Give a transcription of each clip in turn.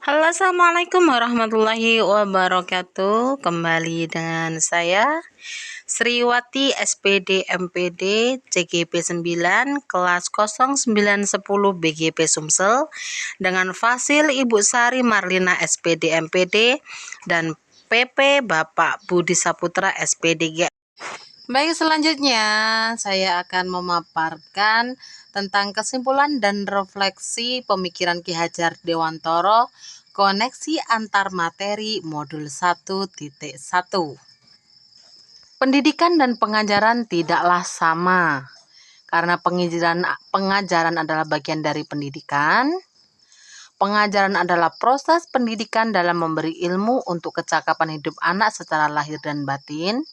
Halo, assalamualaikum warahmatullahi wabarakatuh. Kembali dengan saya Sriwati SPD MPD CGP 9 kelas 0910 BGP Sumsel dengan Fasil Ibu Sari Marlina SPD MPD dan PP Bapak Budi Saputra SPD. Baik, selanjutnya saya akan memaparkan tentang kesimpulan dan refleksi pemikiran Ki Hajar Dewantara, koneksi antar materi modul 1.1. Pendidikan dan pengajaran tidaklah sama, karena pengajaran adalah bagian dari pendidikan. Pengajaran adalah proses pendidikan dalam memberi ilmu untuk kecakapan hidup anak secara lahir dan batin.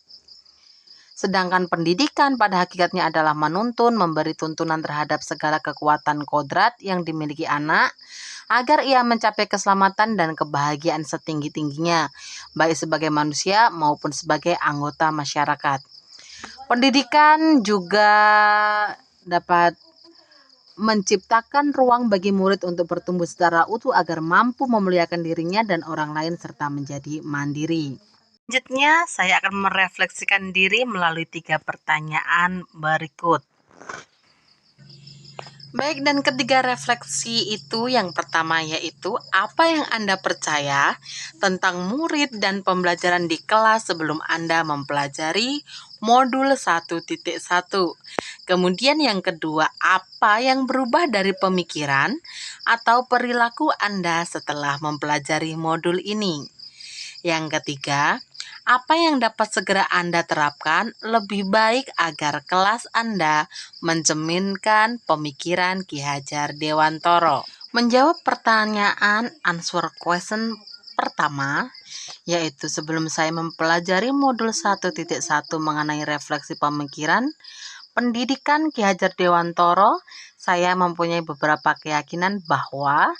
Sedangkan pendidikan pada hakikatnya adalah menuntun, memberi tuntunan terhadap segala kekuatan kodrat yang dimiliki anak, agar ia mencapai keselamatan dan kebahagiaan setinggi-tingginya, baik sebagai manusia maupun sebagai anggota masyarakat. Pendidikan juga dapat menciptakan ruang bagi murid untuk bertumbuh secara utuh agar mampu memuliakan dirinya dan orang lain serta menjadi mandiri. Selanjutnya, saya akan merefleksikan diri melalui 3 pertanyaan berikut. Baik, dan ketiga refleksi itu yang pertama yaitu apa yang Anda percaya tentang murid dan pembelajaran di kelas sebelum Anda mempelajari modul 1.1. Kemudian yang kedua, apa yang berubah dari pemikiran atau perilaku Anda setelah mempelajari modul ini. Yang ketiga, apa yang dapat segera Anda terapkan lebih baik agar kelas Anda mencerminkan pemikiran Ki Hajar Dewantara? Menjawab pertanyaan answer question pertama, yaitu sebelum saya mempelajari modul 1.1 mengenai refleksi pemikiran pendidikan Ki Hajar Dewantara, saya mempunyai beberapa keyakinan bahwa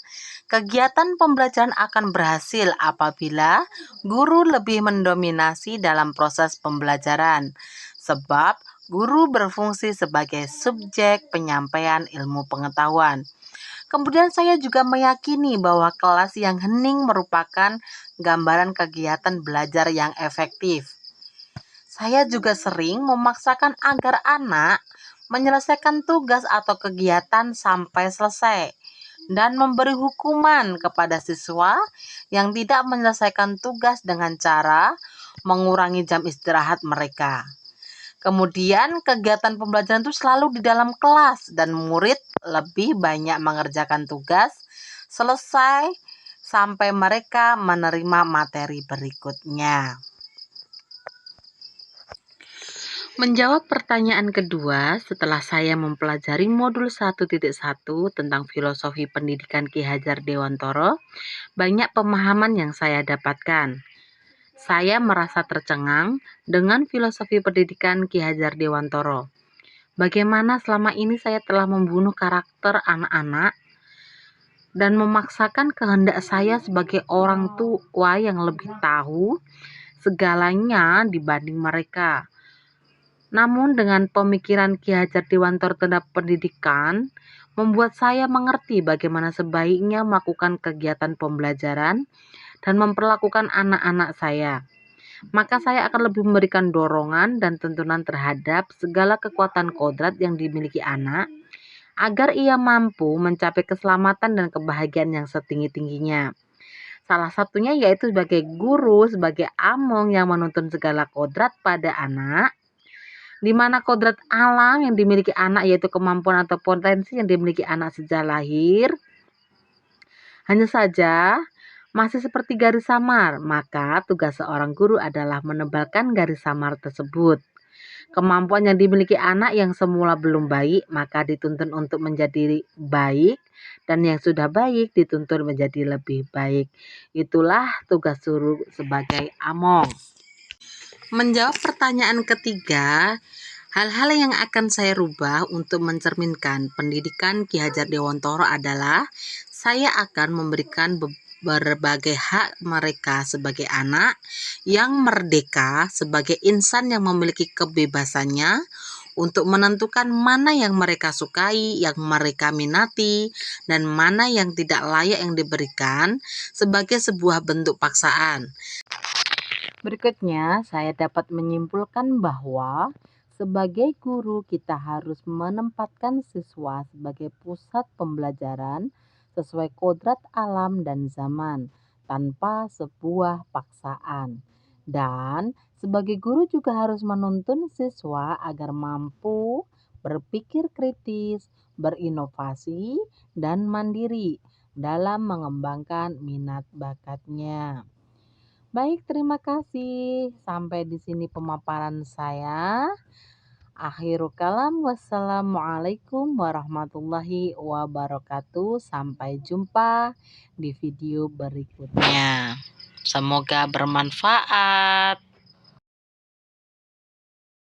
kegiatan pembelajaran akan berhasil apabila guru lebih mendominasi dalam proses pembelajaran, sebab guru berfungsi sebagai subjek penyampaian ilmu pengetahuan. Kemudian saya juga meyakini bahwa kelas yang hening merupakan gambaran kegiatan belajar yang efektif. Saya juga sering memaksakan agar anak menyelesaikan tugas atau kegiatan sampai selesai dan memberi hukuman kepada siswa yang tidak menyelesaikan tugas dengan cara mengurangi jam istirahat mereka. Kemudian kegiatan pembelajaran itu selalu di dalam kelas dan murid lebih banyak mengerjakan tugas selesai sampai mereka menerima materi berikutnya. Menjawab pertanyaan kedua, setelah saya mempelajari modul 1.1 tentang filosofi pendidikan Ki Hajar Dewantara, banyak pemahaman yang saya dapatkan. Saya merasa tercengang dengan filosofi pendidikan Ki Hajar Dewantara. Bagaimana selama ini saya telah membunuh karakter anak-anak dan memaksakan kehendak saya sebagai orang tua yang lebih tahu segalanya dibanding mereka. Namun dengan pemikiran Ki Hajar Dewantara tentang pendidikan, membuat saya mengerti bagaimana sebaiknya melakukan kegiatan pembelajaran dan memperlakukan anak-anak saya. Maka saya akan lebih memberikan dorongan dan tuntunan terhadap segala kekuatan kodrat yang dimiliki anak, agar ia mampu mencapai keselamatan dan kebahagiaan yang setinggi-tingginya. Salah satunya yaitu sebagai guru, sebagai among yang menuntun segala kodrat pada anak, di mana kodrat alam yang dimiliki anak yaitu kemampuan atau potensi yang dimiliki anak sejak lahir hanya saja masih seperti garis samar, maka tugas seorang guru adalah menebalkan garis samar tersebut. Kemampuan yang dimiliki anak yang semula belum baik maka dituntun untuk menjadi baik, dan yang sudah baik dituntun menjadi lebih baik. Itulah tugas guru sebagai among. Menjawab pertanyaan ketiga, hal-hal yang akan saya rubah untuk mencerminkan pendidikan Ki Hajar Dewantara adalah saya akan memberikan berbagai hak mereka sebagai anak yang merdeka, sebagai insan yang memiliki kebebasannya untuk menentukan mana yang mereka sukai, yang mereka minati, dan mana yang tidak layak yang diberikan sebagai sebuah bentuk paksaan. Berikutnya, saya dapat menyimpulkan bahwa sebagai guru kita harus menempatkan siswa sebagai pusat pembelajaran sesuai kodrat alam dan zaman tanpa sebuah paksaan. Dan sebagai guru juga harus menuntun siswa agar mampu berpikir kritis, berinovasi, dan mandiri dalam mengembangkan minat bakatnya. Baik, terima kasih. Sampai di sini pemaparan saya. Akhirul kalam, wassalamualaikum warahmatullahi wabarakatuh. Sampai jumpa di video berikutnya. Semoga bermanfaat.